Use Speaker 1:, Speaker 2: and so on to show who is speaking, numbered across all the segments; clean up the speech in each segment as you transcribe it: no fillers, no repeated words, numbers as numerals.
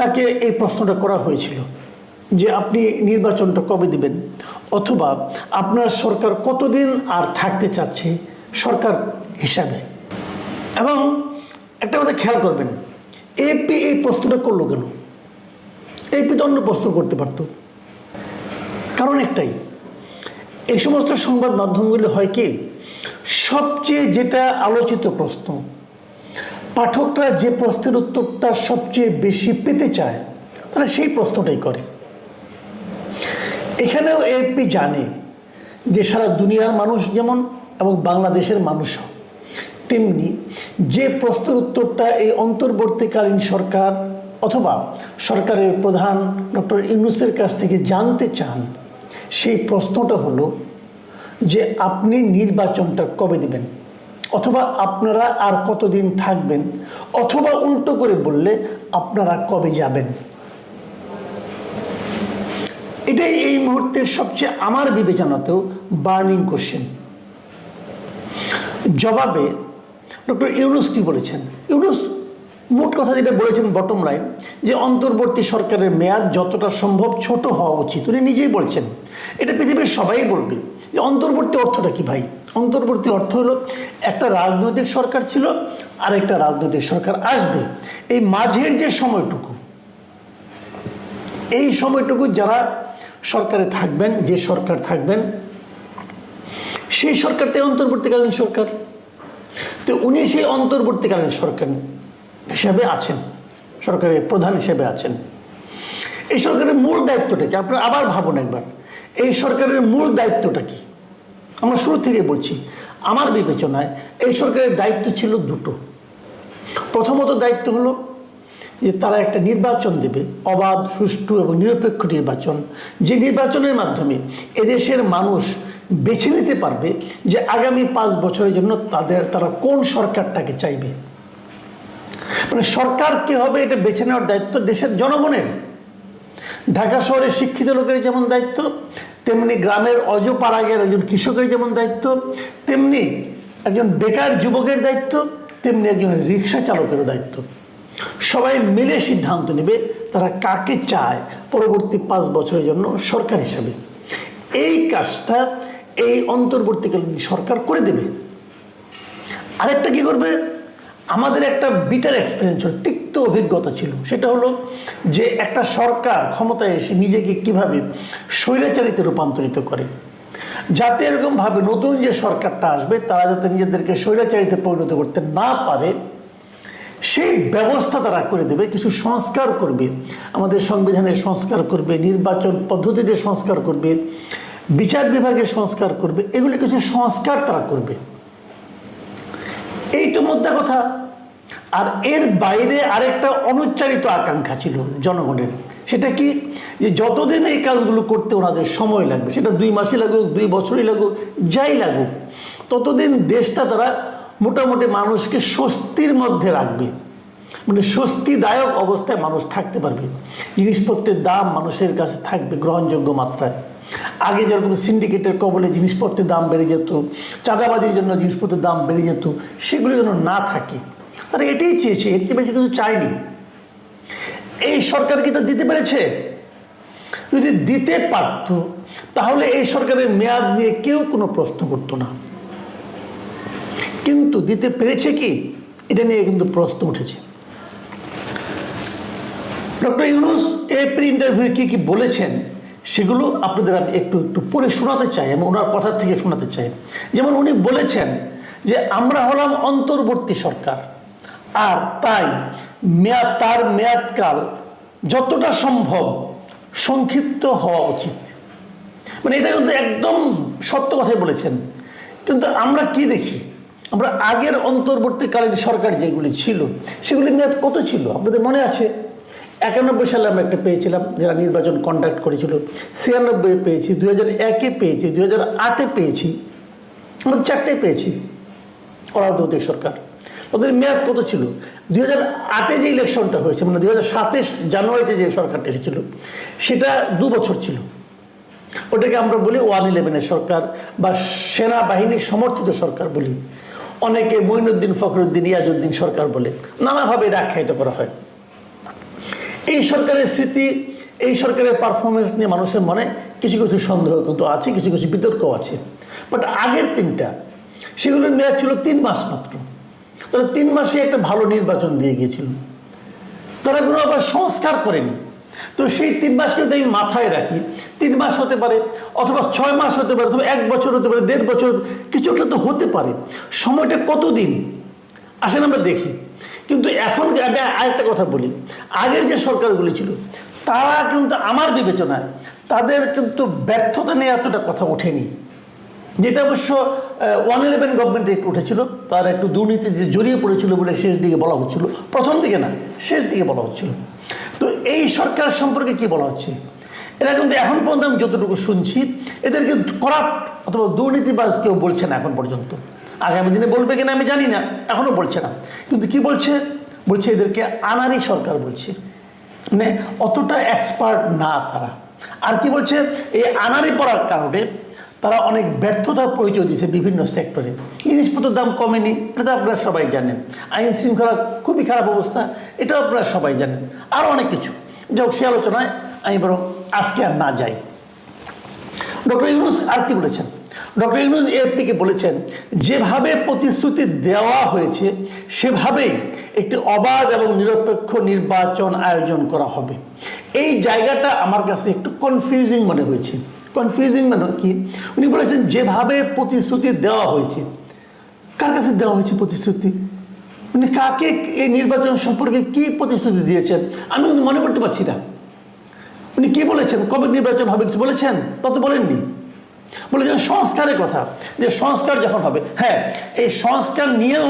Speaker 1: তাকে এই প্রশ্নটা করা হয়েছিল যে আপনি নির্বাচনটা কবে দিবেন, অথবা আপনার সরকার কতদিন আর থাকতে চাচ্ছে সরকার হিসাবে। এবং একটা কথা খেয়াল করবেন, এপি এই প্রশ্নটা করলো কেন? এপি তো অন্য প্রশ্ন করতে পারত। কারণ একটাই, এই সমস্ত সংবাদ মাধ্যমগুলো হয় কি, সবচেয়ে যেটা আলোচিত প্রশ্ন, পাঠকরা যে প্রশ্নের উত্তরটা সবচেয়ে বেশি পেতে চায় তারা সেই প্রশ্নটাই করে। এখানেও এপি জানে যে সারা দুনিয়ার মানুষ যেমন এবং বাংলাদেশের মানুষও তেমনি যে প্রশ্নের উত্তরটা এই অন্তর্বর্তীকালীন সরকার অথবা সরকারের প্রধান ডক্টর ইউনূসের কাছ থেকে জানতে চান, সেই প্রশ্নটা হলো যে আপনি নির্বাচনটা কবে দিবেন, অথবা আপনারা আর কতদিন থাকবেন, অথবা উল্টো করে বললে আপনারা কবে যাবেন। এটাই এই মুহূর্তের সবচেয়ে আমার বিবেচনাতেও বার্নিং কোশ্চেন। জবাবে ডক্টর ইউনূস কি বলেছেন? ইউনূস মোট কথা যেটা বলেছেন, বটম লাইন, যে অন্তর্বর্তী সরকারের মেয়াদ যতটা সম্ভব ছোট হওয়া উচিত। উনি নিজেই বলছেন, এটা পৃথিবীর সবাই বলবে যে অন্তর্বর্তী অর্থটা কি ভাই? অন্তর্বর্তী অর্থ হলো একটা রাজনৈতিক সরকার ছিল আর একটা রাজনৈতিক সরকার আসবে, এই মাঝের যে সময়টুকু, এই সময়টুকু যারা সরকারে থাকবেন, যে সরকার থাকবেন, সেই সরকারটাই অন্তর্বর্তীকালীন সরকার। তো উনি সেই অন্তর্বর্তীকালীন সরকার হিসাবে আছেন, সরকারের প্রধান হিসেবে আছেন। এই সরকারের মূল দায়িত্বটা কি? আপনারা আবার ভাবুন একবার, এই সরকারের মূল দায়িত্বটা কি? আমরা শুরু থেকে বলছি, আমার বিবেচনায় এই সরকারের দায়িত্ব ছিল দুটো। প্রথমত দায়িত্ব হলো যে তারা একটা নির্বাচন দেবে, অবাধ, সুষ্ঠু এবং নিরপেক্ষ নির্বাচন, যে নির্বাচনের মাধ্যমে এদেশের মানুষ বেছে নিতে পারবে যে আগামী 5 বছরের জন্য তারা কোন সরকারটাকে চাইবে। মানে সরকার কে হবে এটা বেছে নেওয়ার দায়িত্ব দেশের জনগণের। ঢাকা শহরের শিক্ষিত লোকের যেমন দায়িত্ব, তেমনি গ্রামের অজপাড়াগের একজন কৃষকের যেমন দায়িত্ব, তেমনি একজন বেকার যুবকের দায়িত্ব, তেমনি একজন রিক্সা চালকেরও দায়িত্ব। সবাই মিলে সিদ্ধান্ত নেবে তারা কাকে চায় পরবর্তী 5 বছরের জন্য সরকার হিসাবে। এই কাজটা এই অন্তর্বর্তীকালীন সরকার করে দেবে। আরেকটা কি করবে? আমাদের একটা বিটার এক্সপিরিয়েন্স ছিল, তিক্ত অভিজ্ঞতা ছিল, সেটা হলো যে একটা সরকার ক্ষমতায় এসে নিজেকে কিভাবে স্বৈরাচারিতে রূপান্তরিত করে, যাতে এরকমভাবে নতুন যে সরকারটা আসবে তারা যাতে নিজেদেরকে স্বৈরাচারিতে পরিণত করতে না পারে সেই ব্যবস্থা তারা করে দেবে। কিছু সংস্কার করবে, আমাদের সংবিধানের সংস্কার করবে, নির্বাচন পদ্ধতিতে সংস্কার করবে, বিচার বিভাগের সংস্কার করবে, এগুলি কিছু সংস্কার তারা করবে। এই তো মোদ্দা কথা। আর এর বাইরে আরেকটা অনুচ্চারিত আকাঙ্ক্ষা ছিল জনগণের, সেটা কি, যে যতদিন এই কাজগুলো করতে ওনাদের সময় লাগবে, সেটা 2 মাসই লাগুক, 2 বছরই লাগুক, যাই লাগুক, ততদিন দেশটা তারা মোটামুটি মানুষকে স্বস্তির মধ্যে রাখবে, মানে স্বস্তিদায়ক অবস্থায় মানুষ থাকতে পারবে। জিনিসপত্রের দাম মানুষের কাছে থাকবে গ্রহণযোগ্য মাত্রায়। আগে যেরকম সিন্ডিকেটের কবলে জিনিসপত্রের দাম বেড়ে যেত, চাঁদাবাজির জন্য জিনিসপত্রের দাম বেড়ে যেত, সেগুলো যেন না থাকে। তারা এটাই চেয়েছে, এর চেয়ে বেশি কিছু চায়নি। এই সরকার কি তা দিতে পেরেছে? যদি দিতে পারত তাহলে এই সরকারের মেয়াদ নিয়ে কেউ কোনো প্রশ্ন করতো না। কিন্তু দিতে পেরেছে কি, এটা নিয়ে কিন্তু প্রশ্ন উঠেছে। ডক্টর ইউনূস এপ্রিল ইন্টারভিউ কি বলেছেন সেগুলো আপনাদের আমি একটু একটু পড়ে শোনাতে চাই, আমি ওনার কথা থেকে শোনাতে চাই। যেমন উনি বলেছেন যে আমরা হলাম অন্তর্বর্তী সরকার, আর তাই তার মেয়াদকাল যতটা সম্ভব সংক্ষিপ্ত হওয়া উচিত। মানে এটা কিন্তু একদম সত্য কথাই বলেছেন। কিন্তু আমরা কি দেখি, আমরা আগের অন্তর্বর্তীকালীন সরকার যেগুলি ছিল সেগুলি মেয়াদ কত ছিল আপনাদের মনে আছে? 91 সালে আমরা একটা পেয়েছিলাম যারা নির্বাচন কন্ডাক্ট করেছিল, 96 পেয়েছি, 2001-এ পেয়েছি, 2008-এ পেয়েছি, আমরা 4টে পেয়েছি অরাজনৈতিক সরকার। ওদের মেয়াদ কত ছিল? 2008-এ যে ইলেকশনটা হয়েছে, মানে 2007-এর জানুয়ারিতে যে সরকারটা এসেছিল, সেটা 2 বছর ছিল। ওটাকে আমরা বলি 111-এর সরকার বা সেনাবাহিনী সমর্থিত সরকার বলি, অনেকে মঈনুদ্দিন ফখরুদ্দিন ইয়াজউদ্দিন সরকার বলে, নানাভাবে এটা আখ্যায়িত করা হয়। এই সরকারের স্মৃতি, এই সরকারের পারফরমেন্স নিয়ে মানুষের মনে কিছু কিছু সন্দেহ কিন্তু আছে, কিছু কিছু বিতর্কও আছে। বাট আগের তিনটা, সেগুলোর মেয়াদ ছিল 3 মাস মাত্র। তারা 3 মাসে একটা ভালো নির্বাচন দিয়ে গিয়েছিল, তারা কোনো আবার সংস্কার করেনি। তো সেই 3 মাসকে যদি আমি মাথায় রাখি, 3 মাস হতে পারে, অথবা 6 মাস হতে পারে, অথবা 1 বছর হতে পারে, 1.5 বছর, কিছু একটা তো হতে পারে। সময়টা কতদিন আসেন আমরা দেখি। কিন্তু এখন আমি আরেকটা কথা বলি, আগের যে সরকারগুলি ছিল তারা কিন্তু আমার বিবেচনায় তাদের কিন্তু ব্যর্থতা নিয়ে এতটা কথা ওঠেনি, যেটা অবশ্য 111 গভর্নমেন্টে একটু উঠেছিল। তারা একটু দুর্নীতিতে জড়িয়ে পড়েছিল বলে শেষ দিকে বলা হচ্ছিল, প্রথম দিকে না, শেষ দিকে বলা হচ্ছিল। তো এই সরকার সম্পর্কে কি বলা হচ্ছে, এরা কিন্তু এখন পর্যন্ত আমি যতটুকু শুনছি এদেরকে করাপ্ট অথবা দুর্নীতিবাজ কেউ বলছে না এখন পর্যন্ত। আগামী দিনে বলবে কিনা আমি জানি না, এখনও বলছে না। কিন্তু কি বলছে, বলছে এদেরকে আনারি সরকার বলছে, মানে অতটা এক্সপার্ট না তারা। আর কি বলছে, এই আনারি পড়ার কারণে তারা অনেক ব্যর্থতার পরিচয় দিয়েছে বিভিন্ন সেক্টরে। জিনিসপত্রের দাম কমেনি, এটা তো আপনারা সবাই জানেন। আইন শৃঙ্খলা খুবই খারাপ অবস্থা, এটাও আপনারা সবাই জানেন। আরও অনেক কিছু, যাই হোক সে আলোচনায় আমি বরং আজকে আর না যাই। ডক্টর ইউনূস আর কি বলেছেন, ডক্টর ইউনূস এএফপিকে বলেছেন যেভাবে প্রতিশ্রুতি দেওয়া হয়েছে সেভাবেই একটি অবাধ এবং নিরপেক্ষ নির্বাচন আয়োজন করা হবে। এই জায়গাটা আমার কাছে একটু কনফিউজিং মনে হয়েছে। কনফিউজিং মানে কি, উনি বলেছেন যেভাবে প্রতিশ্রুতি দেওয়া হয়েছে, কার কাছে দেওয়া হয়েছে প্রতিশ্রুতি, উনি কাকে এই নির্বাচন সম্পর্কে কি প্রতিশ্রুতি দিয়েছেন আমি কিন্তু মনে করতে পারছি না। উনি কি বলেছেন, কবে নির্বাচন হবে কিছু বলেছেন? তা তো বলেননি। বলেছেন সংস্কারের কথা, যে সংস্কার যখন হবে, হ্যাঁ এই সংস্কার নিয়েও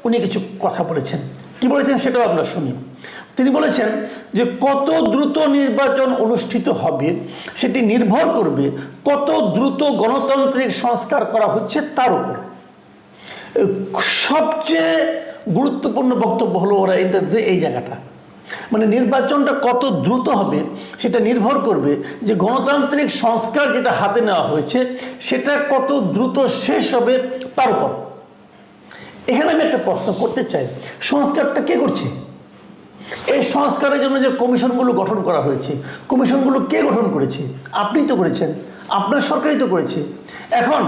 Speaker 1: উনি কিছু কথা বলেছেন। কি বলেছেন সেটাও আমরা শুনি। তিনি বলেছেন যে কত দ্রুত নির্বাচন অনুষ্ঠিত হবে সেটি নির্ভর করবে কত দ্রুত গণতান্ত্রিক সংস্কার করা হচ্ছে তার উপর। সবচেয়ে গুরুত্বপূর্ণ বক্তব্য হলো ওরা ইন্টারভিউ এই জায়গাটা, মানে নির্বাচনটা কত দ্রুত হবে সেটা নির্ভর করবে যে গণতান্ত্রিক সংস্কার যেটা হাতে নেওয়া হয়েছে সেটা কত দ্রুত শেষ হবে তার উপর। এখানে আমি একটা প্রশ্ন করতে চাই, সংস্কারটা কে করছে? এই সংস্কারের জন্য যে কমিশনগুলো গঠন করা হয়েছে, কমিশনগুলো কে গঠন করেছে? আপনিই তো করেছেন, আপনার সরকারই তো করেছে। এখন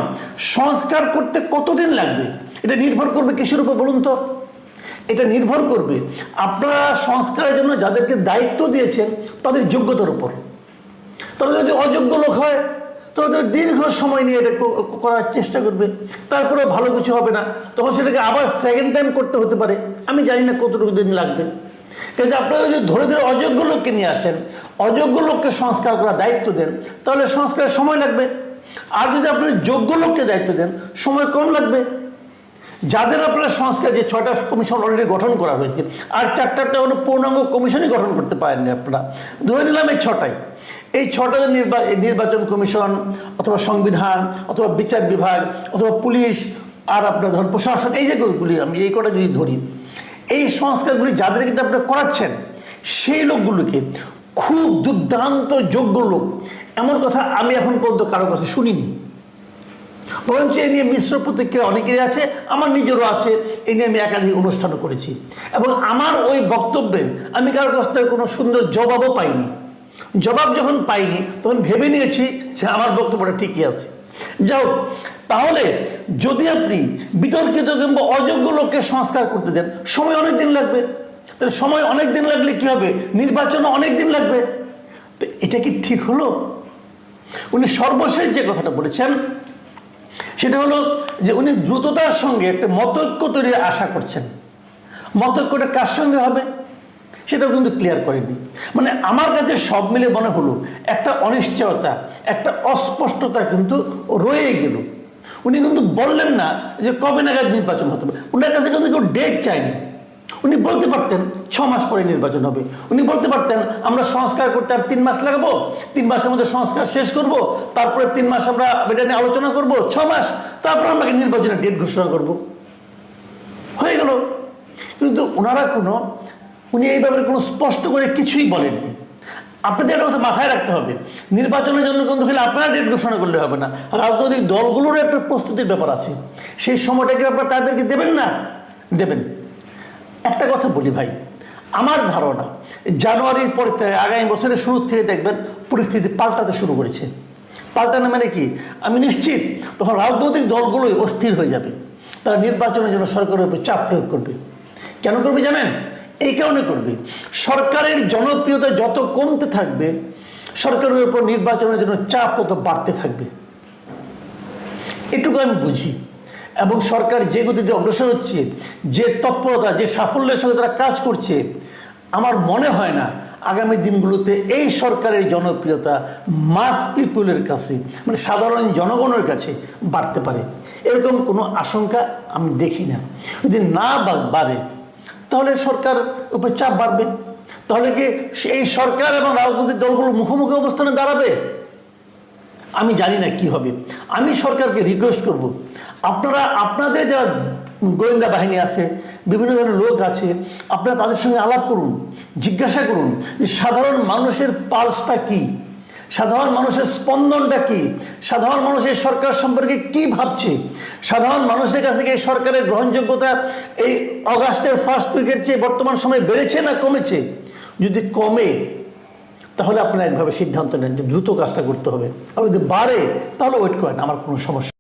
Speaker 1: সংস্কার করতে কতদিন লাগবে এটা নির্ভর করবে কিসের উপর বলুন তো? এটা নির্ভর করবে আপনারা সংস্কারের জন্য যাদেরকে দায়িত্ব দিয়েছেন তাদের যোগ্যতার উপর। তারা যদি অযোগ্য লোক হয় তাহলে তারা দীর্ঘ সময় নিয়ে এটা করার চেষ্টা করবে, তারপরে ভালো কিছু হবে না, তখন সেটাকে আবার সেকেন্ড টাইম করতে হতে পারে। আমি জানি না কতটুকু দিন লাগবে। কাজে আপনারা যদি ধরে ধরে অযোগ্য লোককে নিয়ে আসেন, অযোগ্য লোককে সংস্কার করার দায়িত্ব দেন, তাহলে সংস্কারের সময় লাগবে। আর যদি আপনি যোগ্য লোককে দায়িত্ব দেন সময় কম লাগবে। যাদের আপনারা সংস্কার, যে 6টা কমিশন অলরেডি গঠন করা হয়েছে, আর 4টা কোনো পূর্ণাঙ্গ কমিশনই গঠন করতে পারেননি আপনারা, ধরে নিলাম এই 6টাই, এই 6টা নির্বাচন কমিশন অথবা সংবিধান অথবা বিচার বিভাগ অথবা পুলিশ আর আপনার ধরুন প্রশাসন, এই যেগুলি আমি এই কটা যদি ধরি, এই সংস্কারগুলি যাদের কিন্তু আপনারা করাচ্ছেন সেই লোকগুলোকে খুব দুর্দান্ত যোগ্য লোক, এমন কথা আমি এখন পর্যন্ত কারো কাছে শুনিনি। বরঞ্চ এ নিয়ে মিশ্র প্রতিক্রিয়া অনেকেরই আছে, আমার নিজেরও আছে। এই নিয়ে আমি একাধিক অনুষ্ঠানও করেছি এবং আমার ওই বক্তব্যের আমি কারোর কাছ থেকে কোনো সুন্দর জবাবও পাইনি। জবাব যখন পাইনি তখন ভেবে নিয়েছি যে আমার বক্তব্যটা ঠিকই আছে। যাও, তাহলে যদি আপনি বিতর্কিত কিংবা অযোগ্য লোককে সংস্কার করতে দেন সময় অনেক দিন লাগবে। তাহলে সময় অনেক দিন লাগলে কি হবে, নির্বাচনও অনেক দিন লাগবে। তো এটা কি ঠিক হলো? উনি সর্বশেষ যে কথাটা বলেছেন সেটা হলো যে উনি দ্রুততার সঙ্গে একটা মতৈক্য তৈরির আশা করছেন। মতৈক্যটা কার সঙ্গে হবে সেটাও কিন্তু ক্লিয়ার করেনি। মানে আমার কাছে সব মিলে মনে হলো একটা অনিশ্চয়তা, একটা অস্পষ্টতা কিন্তু রয়ে গেল। উনি কিন্তু বললেন না যে কবে নাগাদ নির্বাচন হতে হবে, ওনার কাছে কিন্তু কেউ ডেট চায়নি। উনি বলতে পারতেন 6 মাস পরে নির্বাচন হবে, উনি বলতে পারতেন আমরা সংস্কার করতে আর 3 মাস লাগাবো, 3 মাসের মধ্যে সংস্কার শেষ করব, তারপরে 3 মাস আমরা এটা নিয়ে আলোচনা করব, 6 মাস, তারপর আমাকে নির্বাচনের ডেট ঘোষণা করব, হয়ে গেল। কিন্তু ওনারা উনি এই ব্যাপারে কোনো স্পষ্ট করে কিছুই বলেননি। আপনাদের একটা কথা মাথায় রাখতে হবে, নির্বাচনের জন্য কিন্তু খালি আপনারা ডেট ঘোষণা করলে হবে না, রাজনৈতিক দলগুলোরও একটা প্রস্তুতির ব্যাপার আছে। সেই সময়টাকে আপনারা তাদেরকে দেবেন না, দেবেন। একটা কথা বলি ভাই, আমার ধারণা জানুয়ারির পর থেকে আগামী বছরের শুরু থেকে দেখবেন পরিস্থিতি পাল্টাতে শুরু করেছে। পাল্টানো মানে কি, আমি নিশ্চিত তখন রাজনৈতিক দলগুলোই অস্থির হয়ে যাবে, তারা নির্বাচনের জন্য সরকারের উপর চাপ প্রয়োগ করবে। কেন করবে জানেন? এই কারণে করবে, সরকারের জনপ্রিয়তা যত কমতে থাকবে সরকারের উপর নির্বাচনের জন্য চাপ তত বাড়তে থাকবে, এটুকু আমি বুঝি। এবং সরকার যে গতিতে অগ্রসর হচ্ছে, যে তৎপরতা, যে সাফল্যের সঙ্গে তারা কাজ করছে, আমার মনে হয় না আগামী দিনগুলোতে এই সরকারের জনপ্রিয়তা মাস পিপুলের কাছে, মানে সাধারণ জনগণের কাছে বাড়তে পারে, এরকম কোনো আশঙ্কা আমি দেখি না। যদি না বাড়ে তাহলে সরকার উপর চাপ বাড়বে, তাহলে কি এই সরকার এবং রাজনৈতিক দলগুলো মুখোমুখি অবস্থানে দাঁড়াবে? আমি জানি না কি হবে। আমি সরকারকে রিকোয়েস্ট করব, আপনারা আপনাদের যারা গোয়েন্দা বাহিনী আছে, বিভিন্ন ধরনের লোক আছে, আপনারা তাদের সঙ্গে আলাপ করুন, জিজ্ঞাসা করুন যে সাধারণ মানুষের পালসটা কি, সাধারণ মানুষের স্পন্দনটা কি, সাধারণ মানুষের সরকার সম্পর্কে কি ভাবছে, সাধারণ মানুষের কাছে কি এই সরকারের গ্রহণযোগ্যতা এই অগাস্টের ফার্স্ট উইকের চেয়ে বর্তমান সময়ে বেড়েছে না কমেছে? যদি কমে তাহলে আপনারা একভাবে সিদ্ধান্ত নেন যে দ্রুত কাজটা করতে হবে, আর যদি বাড়ে তাহলে ওয়েট করেন, আমার কোনো সমস্যা